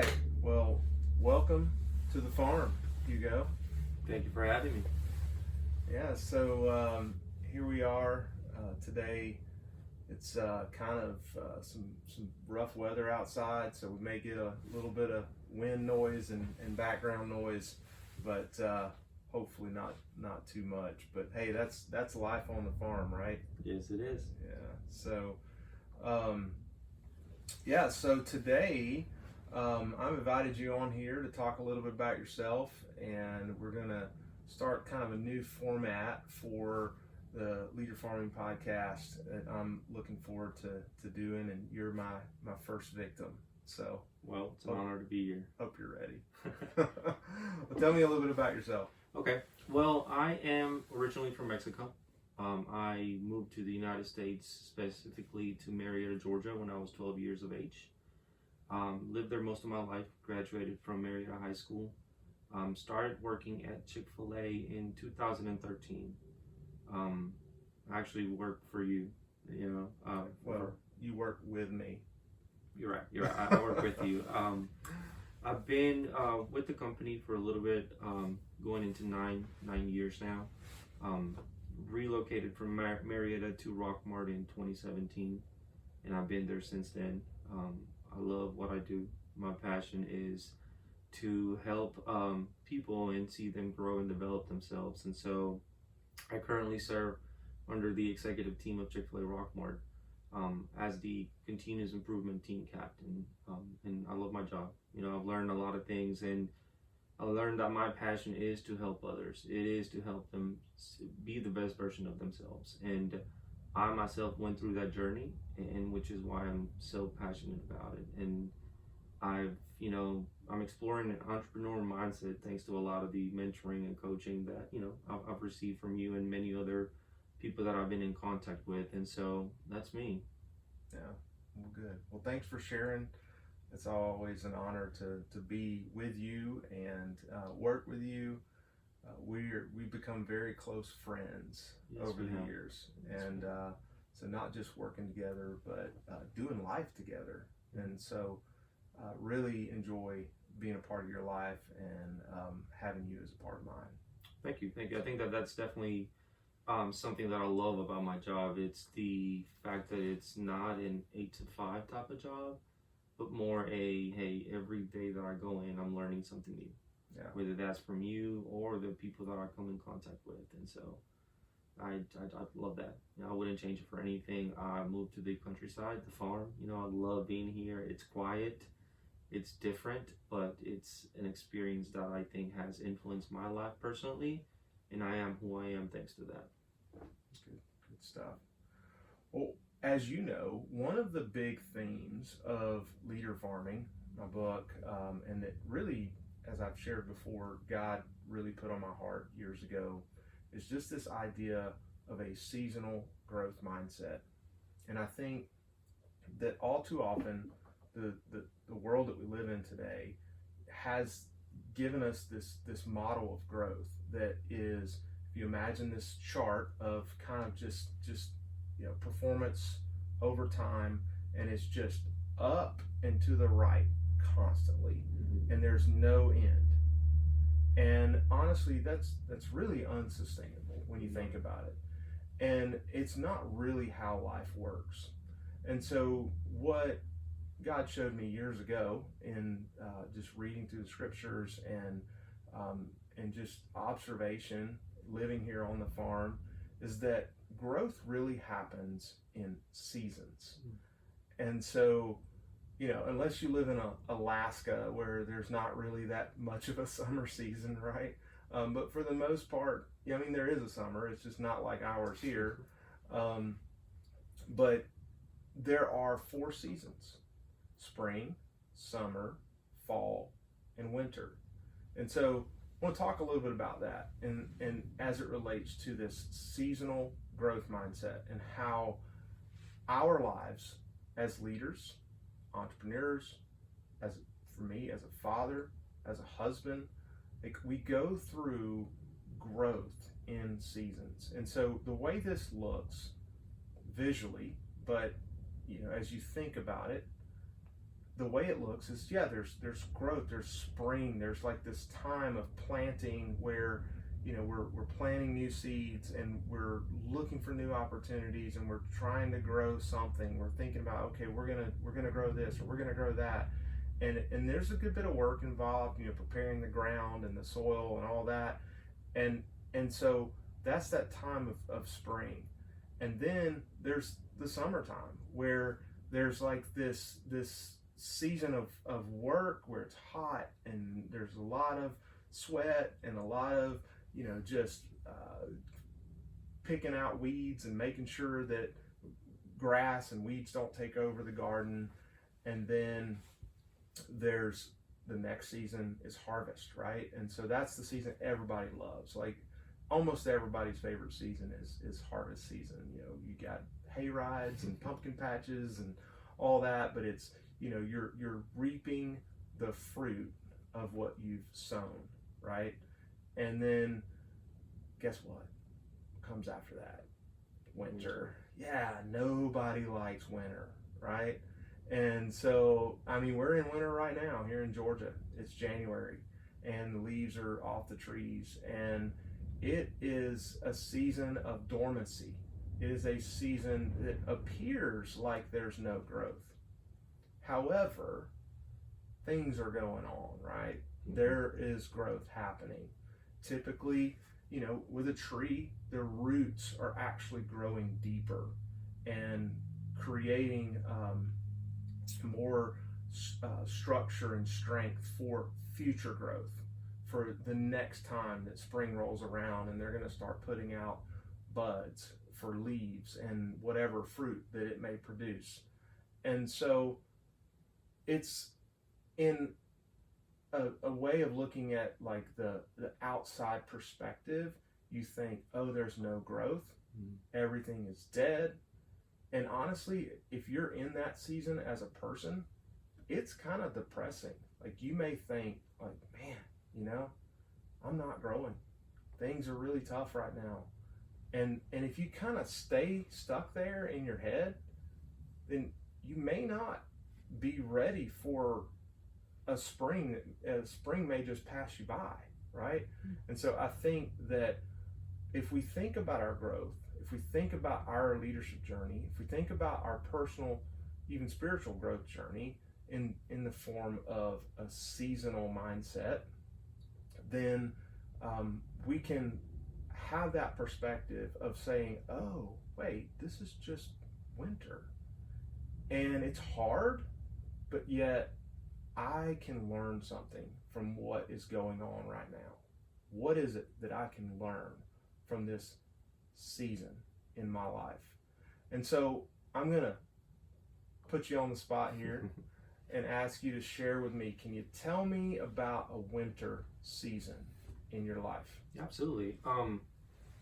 right. Well, welcome to the farm, Hugo. Thank you for having me. Yeah, so here we are today. It's kind of some rough weather outside, so we may get a little bit of wind noise and background noise, but hopefully not too much. But hey, that's life on the farm, right? Yes, it is. Yeah. So so today I've invited you on here to talk a little bit about yourself, and we're gonna start kind of a new format for the Leader Farming podcast that I'm looking forward to doing, and you're my first victim. So, well, it's an honor to be here. Hope you're ready. Well, tell me a little bit about yourself. Okay. Well, I am originally from Mexico. I moved to the United States, specifically to Marietta, Georgia, when I was 12 years of age. Lived there most of my life. Graduated from Marietta High School. Started working at Chick-fil-A in 2013. I actually work for you. Well, you work with me. You're right. I work with you. I've been with the company for a little bit, going into nine years now. Relocated from Marietta to Rockmart in 2017, and I've been there since then. I love what I do. My passion is to help people and see them grow and develop themselves. And so I currently serve under the executive team of Chick-fil-A Rockmart as the continuous improvement team captain. And I love my job. I've learned a lot of things, and I learned that my passion is to help others. It is to help them be the best version of themselves. And I myself went through that journey, and which is why I'm so passionate about it. And I'm exploring an entrepreneur mindset thanks to a lot of the mentoring and coaching that, I've received from you and many other people that I've been in contact with. And so that's me. Yeah, well, good. Well, thanks for sharing. It's always an honor to be with you and work with you. We've become very close friends over the years, and so not just working together, but doing life together. And so really enjoy being a part of your life and having you as a part of mine. Thank you. I think that's definitely something that I love about my job. It's the fact that it's not an 8 to 5 type of job, but more hey, every day that I go in, I'm learning something new. Yeah. Whether that's from you or the people that I come in contact with. And so I love that. I wouldn't change it for anything. I moved to the countryside, the farm. I love being here. It's quiet. It's different, but it's an experience that I think has influenced my life personally, and I am who I am thanks to that. Good stuff. Well, as you know, one of the big themes of Leader Farming, my book, and that really, as I've shared before, God really put on my heart years ago, is just this idea of a seasonal growth mindset. And I think that all too often, the world that we live in today has given us this model of growth that is, if you imagine this chart of kind of just performance over time, and it's just up and to the right constantly, and there's no end. And honestly, that's really unsustainable when you think about it, and it's not really how life works. And so what God showed me years ago in just reading through the scriptures and just observation, living here on the farm, is that growth really happens in seasons. And so, unless you live in Alaska where there's not really that much of a summer season, right? But for the most part, there is a summer. It's just not like ours here. But there are 4 seasons: spring, summer, fall, and winter. And so I want to talk a little bit about that and as it relates to this seasonal growth mindset and how our lives as leaders, entrepreneurs, for me as a father, as a husband, we go through growth in seasons. And so the way this looks visually, but as you think about it, the way it looks is, yeah, there's growth, there's spring, there's like this time of planting where, you know, we're planting new seeds and we're looking for new opportunities and we're trying to grow something. We're thinking about, okay, we're gonna grow this or we're gonna grow that, and there's a good bit of work involved, you know, preparing the ground and the soil and all that, and so that's that time of spring, and then there's the summertime where there's like this season of work where it's hot and there's a lot of sweat and a lot of, you know, just picking out weeds and making sure that grass and weeds don't take over the garden. And then there's the next season is harvest, right? And so that's the season everybody loves. Like almost everybody's favorite season is harvest season. You know, you got hay rides and pumpkin patches and all that, but it's, you know, you're reaping the fruit of what you've sown, right? And then guess what comes after that? Winter. Yeah, nobody likes winter, right? And so, I mean, we're in winter right now here in Georgia. It's January and the leaves are off the trees, and it is a season of dormancy. It is a season that appears like there's no growth. However, things are going on, right? There is growth happening. Typically, you know, with a tree, the roots are actually growing deeper and creating more structure and strength for future growth, for the next time that spring rolls around and they're going to start putting out buds for leaves and whatever fruit that it may produce. And so it's in a way of looking at like the outside perspective. You think, oh, there's no growth, everything is dead. And honestly, if you're in that season as a person, it's kind of depressing. Like you may think like, man, you know, I'm not growing, things are really tough right now. And if you kind of stay stuck there in your head, then you may not be ready for a spring. A spring may just pass you by, right? And so I think that if we think about our growth, if we think about our leadership journey, if we think about our personal, even spiritual growth journey in the form of a seasonal mindset, then we can have that perspective of saying, oh, wait, this is just winter. And it's hard, but yet I can learn something from what is going on right now. What is it that I can learn from this season in my life? And so I'm going to put you on the spot here and ask you to share with me. Can you tell me about a winter season in your life? Absolutely.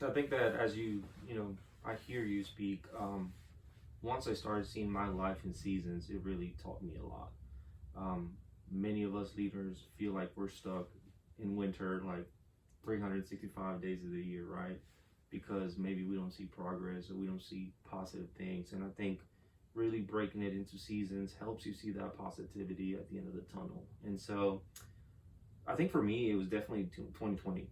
I think that as you know, I hear you speak. Once I started seeing my life in seasons, it really taught me a lot. Many of us leaders feel like we're stuck in winter like 365 days of the year, right? Because maybe we don't see progress or we don't see positive things. And I think really breaking it into seasons helps you see that positivity at the end of the tunnel. And so I think for me, it was definitely 2020.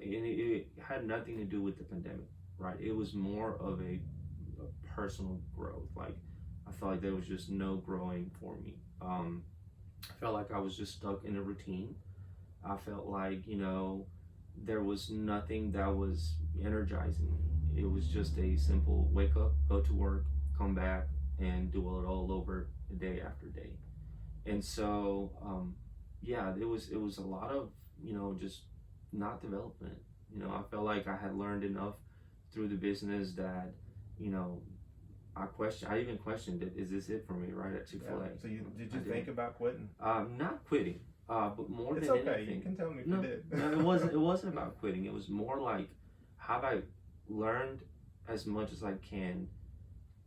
It had nothing to do with the pandemic, right? It was more of a personal growth. Like I felt like there was just no growing for me. I felt like I was just stuck in a routine. I felt like, you know, there was nothing that was energizing me. It was just a simple wake up, go to work, come back, and do it all over day after day. And so, yeah, it was a lot of, you know, just not development. You know, I felt like I had learned enough through the business that, you know, I even questioned it. Is this it for me, right, at Chick-fil-A? Yeah. So did you think about quitting? Not quitting, but more it's than okay. anything. You can tell me if you did. No, it wasn't about quitting. It was more like, have I learned as much as I can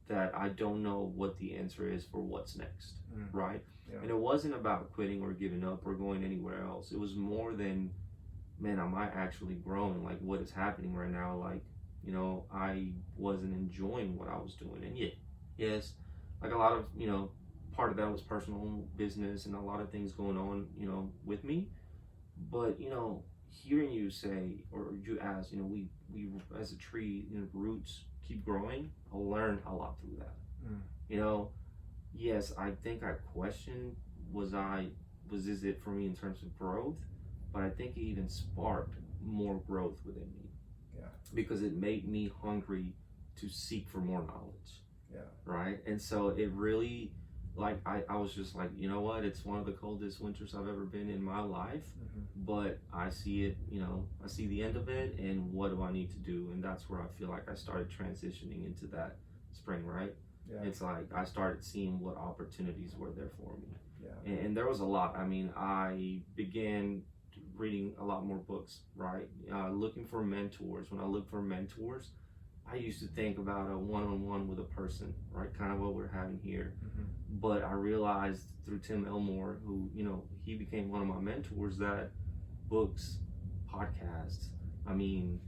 that I don't know what the answer is for what's next, right? Yeah. And it wasn't about quitting or giving up or going anywhere else. It was more than, man, am I actually growing? Like, what is happening right now? Like, you know, I wasn't enjoying what I was doing. And yes, like a lot of, you know, part of that was personal business and a lot of things going on, with me. But, hearing you say, or you ask, we as a tree, roots keep growing. I learned a lot through that. Mm. Yes, I think I questioned, was this it for me in terms of growth? But I think it even sparked more growth within me. Yeah. Because it made me hungry to seek for more knowledge. Yeah. Right. And so it really, like, I was just like, you know what? It's one of the coldest winters I've ever been in my life. But I see it, I see the end of it, and what do I need to do? And that's where I feel like I started transitioning into that spring, right? Yeah. It's like I started seeing what opportunities were there for me. Yeah. And there was a lot. I mean, I began reading a lot more books, right? Looking for mentors. When I look for mentors, I used to think about a one-on-one with a person, right? Kind of what we're having here. But I realized through Tim Elmore, who, he became one of my mentors, that books, podcasts, I mean,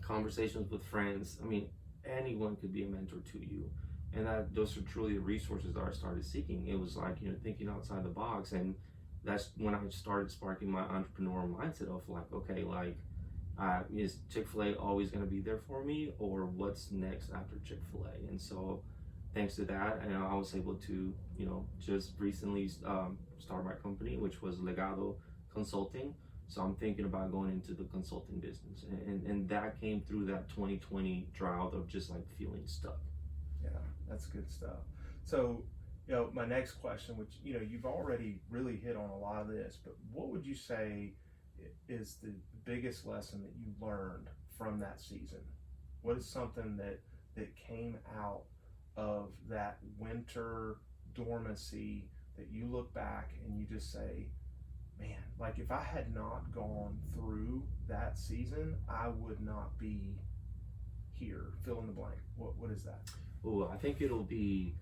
conversations with friends, I mean, anyone could be a mentor to you. And those are truly the resources that I started seeking. It was like, thinking outside the box. And that's when I started sparking my entrepreneurial mindset of like, okay, like, is Chick-fil-A always going to be there for me, or what's next after Chick-fil-A? And so thanks to that, I was able to, just recently start my company, which was Legado Consulting. So I'm thinking about going into the consulting business. And that came through that 2020 drought of just like feeling stuck. Yeah, that's good stuff. So, my next question, which, you've already really hit on a lot of this, but what would you say is the biggest lesson that you learned from that season? What is something that came out of that winter dormancy that you look back and you just say, man, like if I had not gone through that season, I would not be here, fill in the blank. What is that? Oh, I think it'll be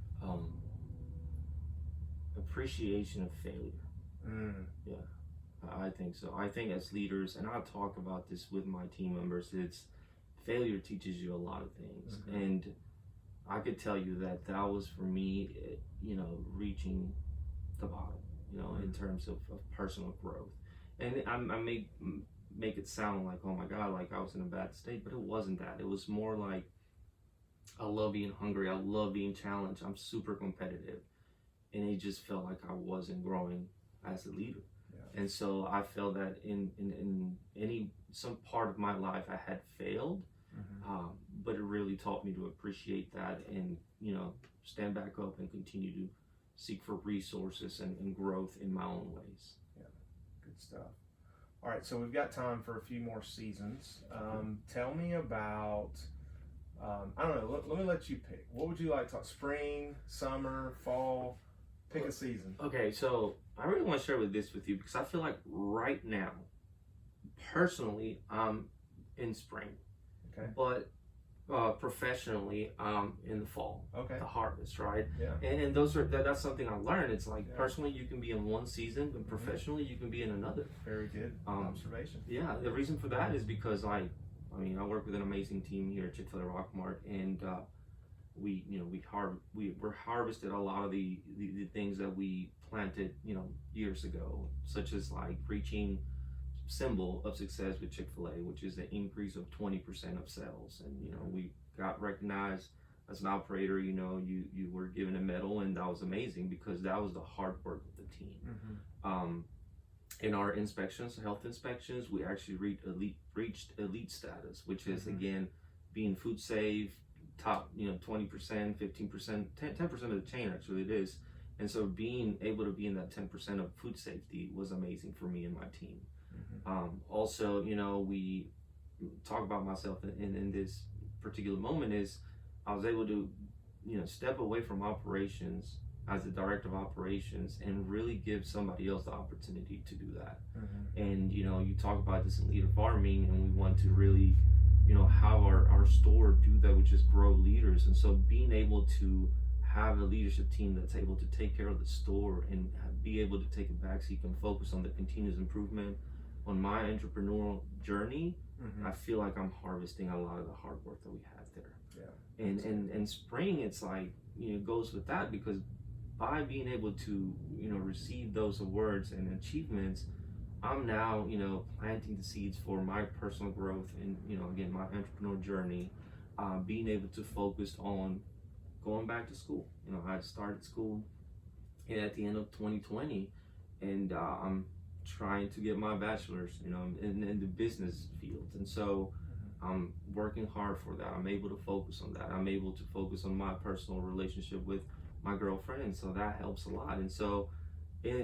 appreciation of failure. Yeah, I think so. I think as leaders, and I'll talk about this with my team members, it's failure teaches you a lot of things. And I could tell you that was for me, reaching the bottom, in terms of personal growth. And I may make it sound like, oh my God, like I was in a bad state, but it wasn't that. It was more like, I love being hungry. I love being challenged. I'm super competitive. And it just felt like I wasn't growing as a leader. Yeah. And so I felt that in some part of my life I had failed, but it really taught me to appreciate that and, stand back up and continue to seek for resources and growth in my own ways. Yeah, good stuff. All right, so we've got time for a few more seasons. Tell me about, I don't know, let me let you pick. What would you like to talk? Spring, summer, fall? Pick a season. Okay, so I really want to share this with you because I feel like right now, personally, I'm in spring. Okay. But professionally, in the fall. Okay. The harvest, right? Yeah. And that's something I learned. It's like personally you can be in one season, but professionally you can be in another. Very good observation. Yeah, the reason for that is because I work with an amazing team here at Chick-fil-A Rock Mart, and we're harvested a lot of the things that we planted years ago, such as like reaching symbol of success with Chick-fil-A, which is an increase of 20% of sales. And we got recognized as an operator. You were given a medal, and that was amazing because that was the hard work of the team. In our inspections, health inspections, we actually reached elite status, which is again being food safe, top 20%, 15%, 10% of the chain actually it is. And so being able to be in that 10% of food safety was amazing for me and my team. Also, we talk about myself in this particular moment is I was able to, step away from operations as the director of operations and really give somebody else the opportunity to do that. And, you talk about this in leader farming, and we want to really, have our store do that, which is grow leaders. And so being able to have a leadership team that's able to take care of the store and be able to take a backseat and focus on the continuous improvement on my entrepreneurial journey, I feel like I'm harvesting a lot of the hard work that we had there. Yeah. And spring, it's like, goes with that because by being able to, receive those awards and achievements, I'm now, planting the seeds for my personal growth and, again, my entrepreneurial journey, being able to focus on going back to school. I started school at the end of 2020, and I'm trying to get my bachelor's, in the business field. And so I'm working hard for that. I'm able to focus on that. I'm able to focus on my personal relationship with my girlfriend. So that helps a lot. And so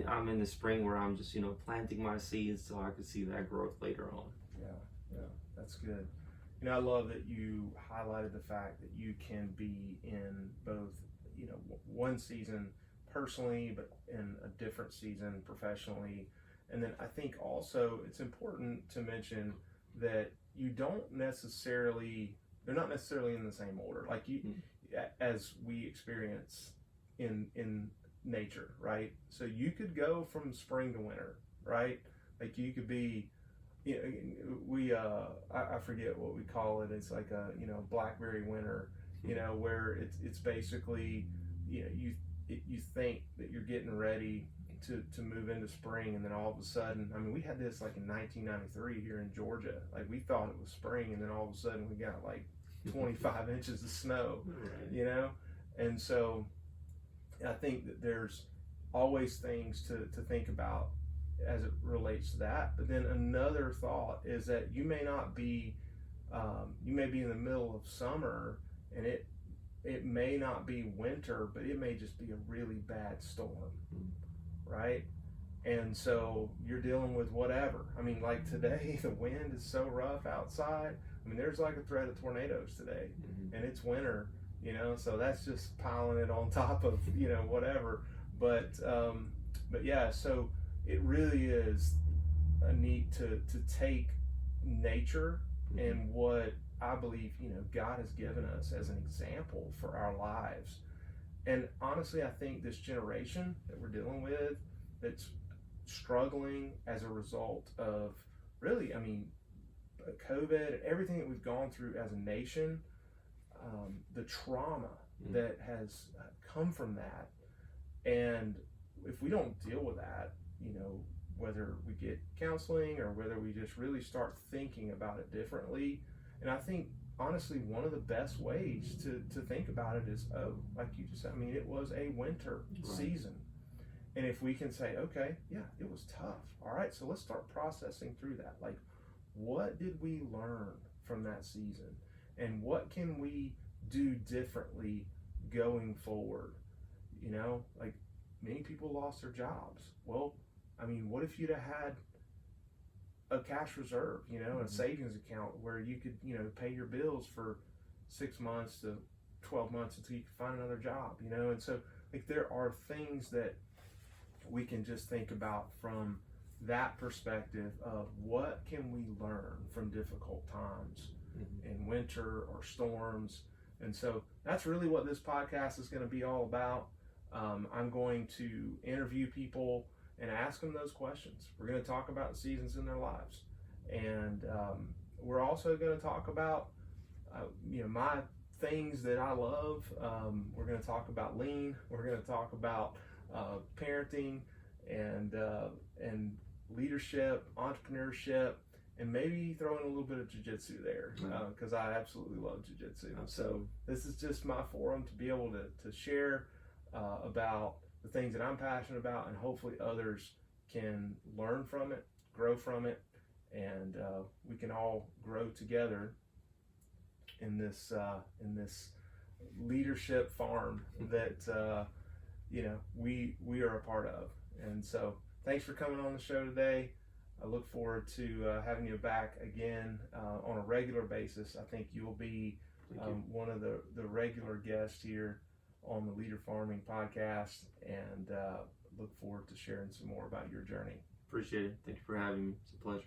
I'm in the spring where I'm just, planting my seeds so I can see that growth later on. Yeah, that's good. I love that you highlighted the fact that you can be in both, one season personally, but in a different season professionally. And then I think also it's important to mention that you don't necessarily, they're not necessarily in the same order. Like as we experience in nature, right? So you could go from spring to winter, right? Like you could be, I forget what we call it. It's like a, blackberry winter, where it's basically, you think that you're getting ready to move into spring, and then all of a sudden, I mean, we had this like in 1993 here in Georgia. Like we thought it was spring, and then all of a sudden we got like 25 inches of snow, Right. And so I think that there's always things to think about as it relates to that. But then another thought is that you may not be, you may be in the middle of summer, and it may not be winter, but it may just be a really bad storm, right? And so you're dealing with whatever. I mean, like today, the wind is so rough outside. I mean, there's like a threat of tornadoes today, and it's winter, so that's just piling it on top of, whatever. But yeah, so it really is a need to take nature and what I believe, God has given us as an example for our lives. And honestly, I think this generation that we're dealing with that's struggling as a result of really, I mean, COVID, everything that we've gone through as a nation, the trauma that has come from that. And if we don't deal with that, whether we get counseling or whether we just really start thinking about it differently. And I think, honestly, one of the best ways to think about it is, like you just said, I mean, it was a winter season. And if we can say, okay, yeah, it was tough. All right, so let's start processing through that. Like, what did we learn from that season? And what can we do differently going forward? Like many people lost their jobs. Well, I mean, what if you'd have had a cash reserve, a savings account where you could, pay your bills for 6 months to 12 months until you can find another job, And so, like, there are things that we can just think about from that perspective of what can we learn from difficult times in winter or storms. And so that's really what this podcast is going to be all about. I'm going to interview people and ask them those questions. We're going to talk about seasons in their lives. And we're also going to talk about, my things that I love. We're going to talk about lean. We're going to talk about parenting and leadership, entrepreneurship, and maybe throw in a little bit of jiu-jitsu there, because I absolutely love jiu-jitsu. So this is just my forum to be able to share about the things that I'm passionate about, and hopefully others can learn from it, grow from it, and we can all grow together in this leadership farm that we are a part of. And so thanks for coming on the show today. I look forward to having you back again on a regular basis. I think you'll be one of the regular guests here on the Leader Farming podcast, and look forward to sharing some more about your journey. Appreciate it. Thank you for having me. It's a pleasure.